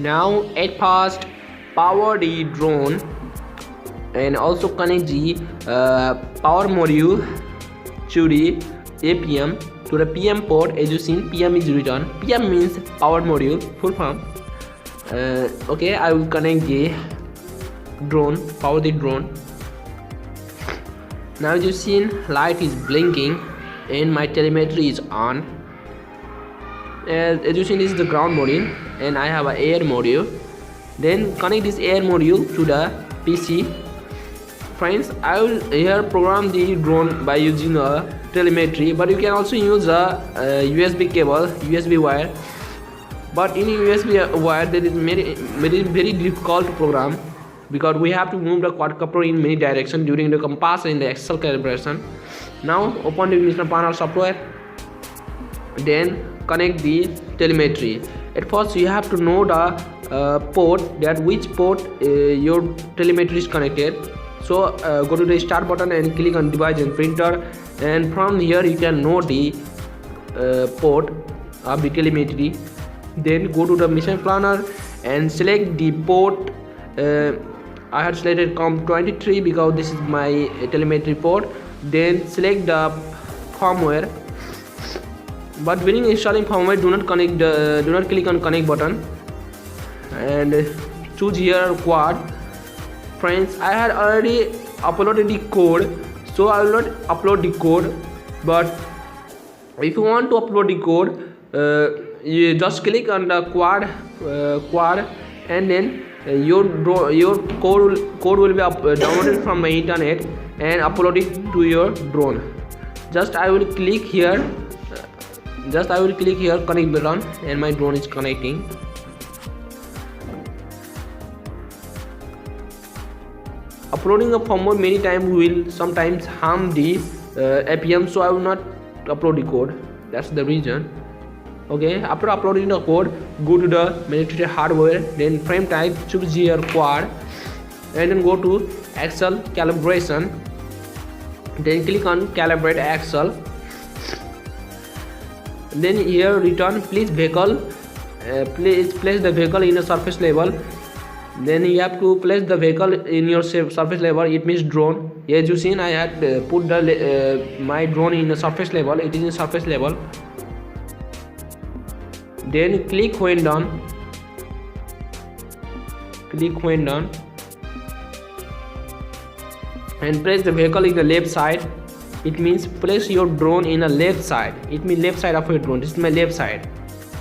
Now at first power the drone and also connect the power module to the APM to the PM port. As you seen, PM is written. PM means power module, full form. Okay, I will connect the drone, power the drone. Now as you seen, light is blinking and my telemetry is on. As you seen, this is the ground module and I have an air module. Then connect this air module to the PC. Friends, I will here program the drone by using a telemetry, but you can also use a USB cable, USB wire. But in USB wire, that is very difficult to program because we have to move the quadcopter in many directions during the compass and the axle calibration. Now open the ignition panel software, then connect the telemetry. At first you have to know the port, that which port your telemetry is connected. So go to the start button and click on device and printer, and from here you can know the port of the telemetry. Then go to the mission planner and select the port. I had selected COM23 because this is my telemetry port. Then select the firmware, but when installing firmware, do not click on connect button and choose here quad. Friends, I had already uploaded the code, so I will not upload the code. But if you want to upload the code, you just click on the quad, and then your code will be downloaded from the internet and uploaded to your drone. Just I will click here, connect button, and my drone is connecting. Uploading a firmware many times will sometimes harm the APM, so I will not upload the code. That's the reason. Okay, after uploading the code, go to the manufacturer hardware, then frame type, choose here quad, and then go to axle calibration. Then click on calibrate axle. Then here return place vehicle, place the vehicle in a surface level. Then you have to place the vehicle in your surface level. It means drone. As you seen, I had put the my drone in a surface level. It is in surface level. Then click when done. And place the vehicle in the left side. It means place your drone in a left side. It means left side of your drone. This is my left side.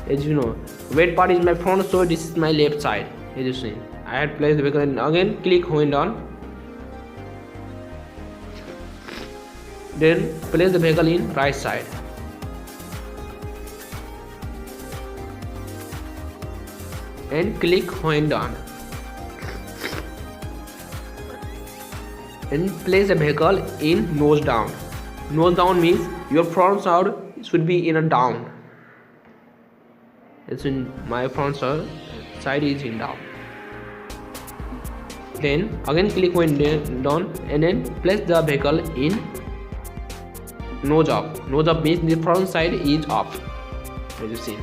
As you know, weight part is my front, so this is my left side. As you see, I had placed the vehicle and again click when done. Then place the vehicle in right side. And click when done. And place the vehicle in nose down. Nose down means your front side should be in a down. It's in my front side is in down. Then again click when done, and then place the vehicle in nose up. Nose up means the front side is up, as you see.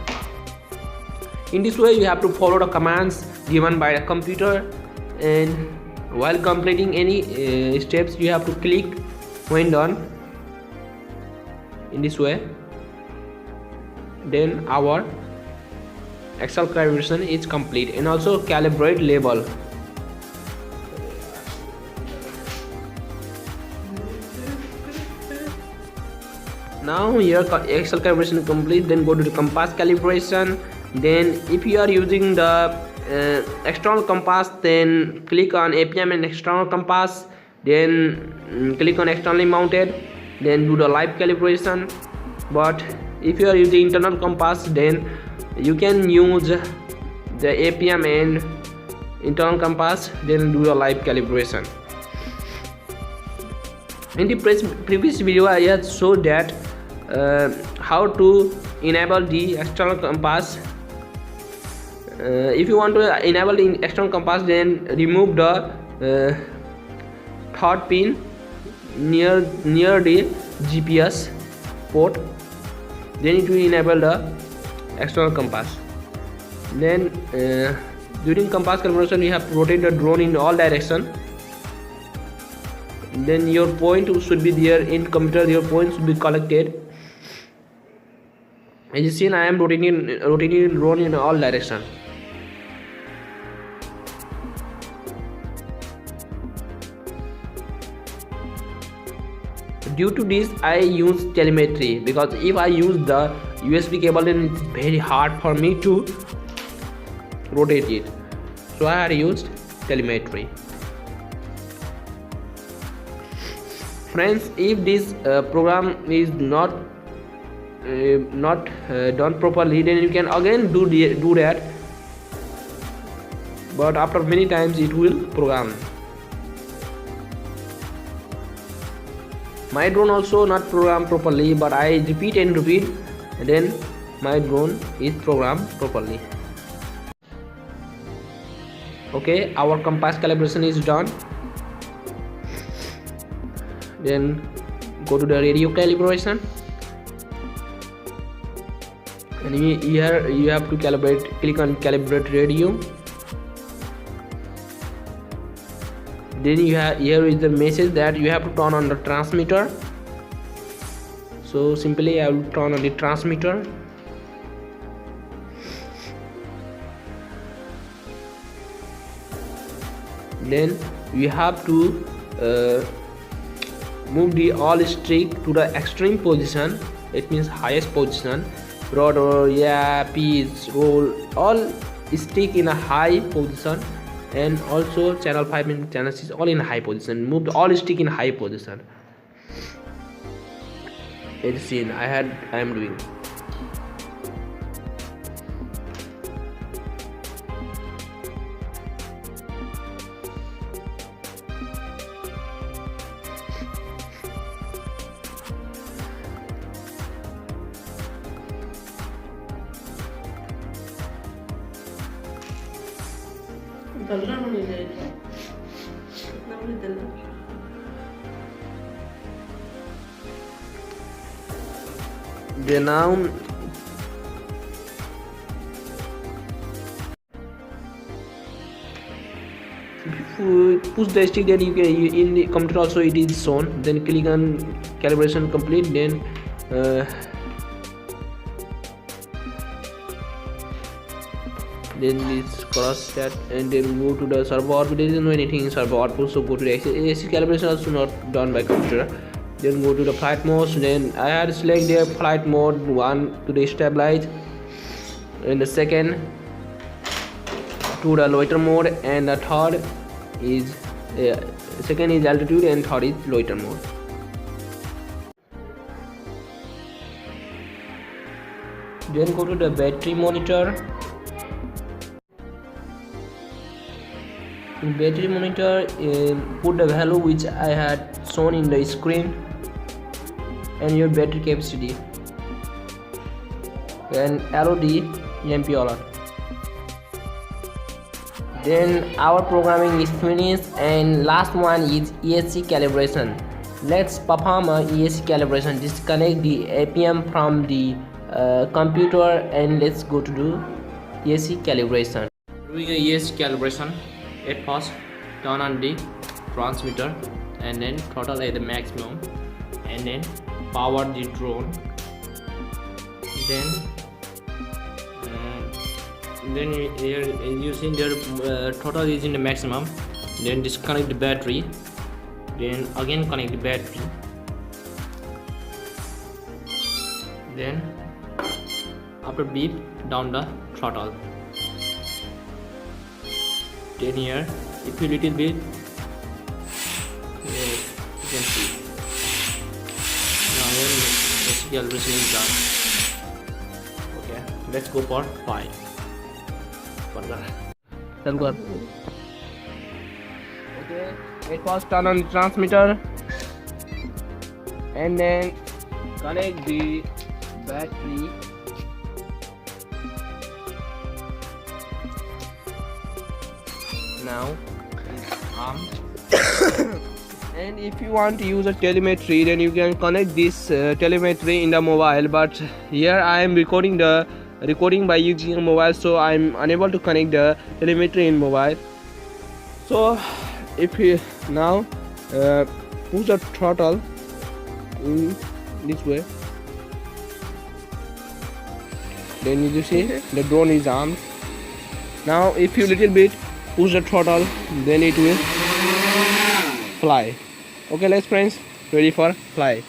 In this way you have to follow the commands given by the computer, and while completing any steps you have to click when done in this way. Then our axle calibration is complete, and also calibrate level. Now your axle calibration is complete. Then go to the compass calibration. Then if you are using the external compass, then click on APM and external compass, then click on externally mounted, then do the live calibration. But if you are using internal compass, then you can use the APM and internal compass, then do the live calibration. In the previous video I had showed that how to enable the external compass. If you want to enable the external compass, then remove the third pin near the GPS port, then it will enable the external compass. Then During compass calibration, you have to rotate the drone in all direction. Then your point should be there in computer. Your point should be collected. As you see, I am rotating drone in all direction. Due to this, I use telemetry, because if I use the USB cable, then it's very hard for me to rotate it. So I had used telemetry. Friends, if this program is not done properly, then you can again do that, but after many times it will program. My drone also not programmed properly, but I repeat and repeat, and then my drone is programmed properly. Okay, our compass calibration is done. Then go to the radio calibration, and here you have to calibrate. Click on calibrate radio. Then here is the message that you have to turn on the transmitter. So simply I will turn on the transmitter. Then you have to move the all stick to the extreme position. It means highest position. Rotor, pitch, roll, all stick in a high position. And also channel 5 and channel 6 all in high position. Move the all stick in high position. It's seen I am doing. Then now if you push the stick, then you can in the computer also it is shown. Then click on calibration complete. Then this cross that, and then go to the servo output. There is no anything in servo output, so go to the AC calibration also not done by computer. Then go to the flight mode. Then I had select the flight mode 1 to the stabilize, and the second to the loiter mode, and the third is second is altitude, and third is loiter mode. Then go to the battery monitor. In battery monitor, put the value which I had shown in the screen and your battery capacity, and arrow the EMP alert. Then our programming is finished, and last one is ESC calibration. Let's perform a ESC calibration. Disconnect the APM from the computer, and let's go to do ESC calibration. Doing a ESC calibration, at first turn on the transmitter, and then throttle at the maximum, and then power the drone. Then here you see the throttle is in the maximum. Then disconnect the battery, then again connect the battery, then after beep down the throttle. Then here if you little bit, you can see now here the calibration is done. Okay, let's go for 5. Okay, it was turn on the transmitter, and then connect the battery. Now it's armed. And if you want to use a telemetry, then you can connect this telemetry in the mobile, but here I am recording the recording by using a mobile, so I'm unable to connect the telemetry in mobile. So if you now push the throttle in this way, then you see the drone is armed. Now if you little bit push the throttle, then it will fly. Okay, let's friends, ready for fly.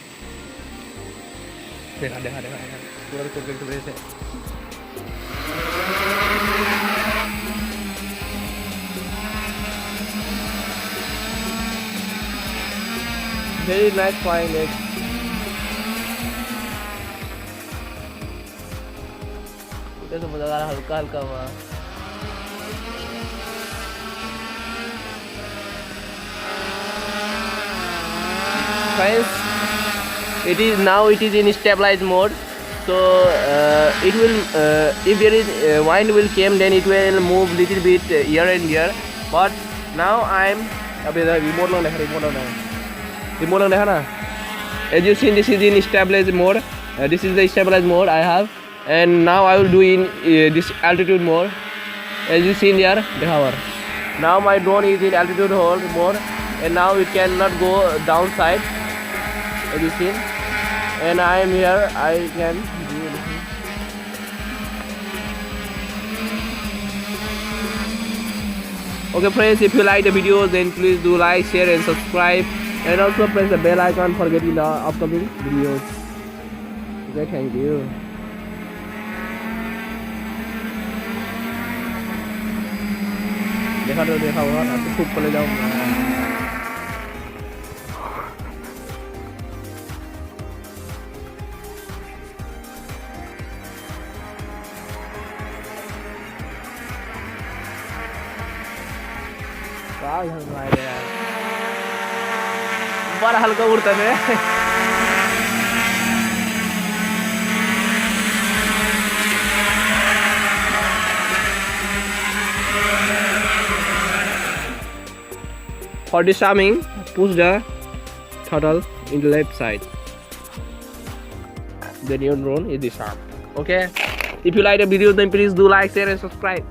Very nice flying it. Itu sebenarnya halka-halka mah. Friends, it is in stabilized mode. So it will if there is wind will come, then it will move little bit here and there. But now I'm remote lang na. As you see, this is in stabilized mode. This is the stabilized mode I have, and now I will do in this altitude mode. As you see there, now my drone is in altitude mode, and now it cannot go downside. As you see, and I am here. I can do anything. Okay, friends, if you like the videos, then please do like, share, and subscribe. And also press the bell icon for getting the upcoming videos. Okay, thank you. देखा हुआ ना तो खूब पले जाऊंगा. बड़ा हल्का उड़ता है. For disarming, push the throttle in the left side. Then your drone is disarmed. Okay. If you like the video, then please do like, share, and subscribe.